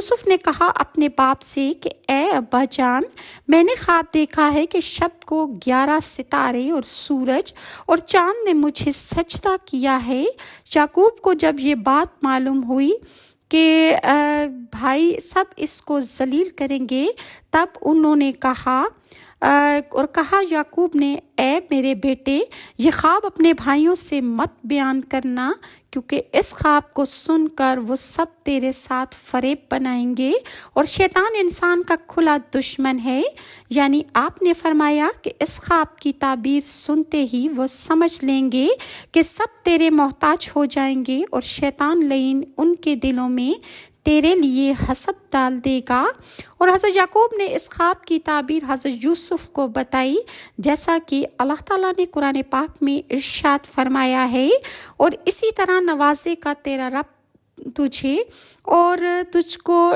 یوسف نے کہا اپنے باپ سے کہ اے ابا جان، میں نے خواب دیکھا ہے کہ شب کو 11 ستارے اور سورج اور چاند نے مجھے سجدہ کیا ہے۔ یعقوب کو جب یہ بات معلوم ہوئی کہ بھائی سب اس کو ذلیل کریں گے، تب انہوں نے کہا یعقوب نے، اے میرے بیٹے، یہ خواب اپنے بھائیوں سے مت بیان کرنا، کیونکہ اس خواب کو سن کر وہ سب تیرے ساتھ فریب بنائیں گے، اور شیطان انسان کا کھلا دشمن ہے۔ یعنی آپ نے فرمایا کہ اس خواب کی تعبیر سنتے ہی وہ سمجھ لیں گے کہ سب تیرے محتاج ہو جائیں گے، اور شیطان لعین ان کے دلوں میں تیرے لیے حسد ڈال دے گا۔ اور حضرت یعقوب نے اس خواب کی تعبیر حضرت یوسف کو بتائی، جیسا کہ اللہ تعالیٰ نے قرآن پاک میں ارشاد فرمایا ہے، اور اسی طرح نوازے گا تیرا رب تجھے اور تجھ کو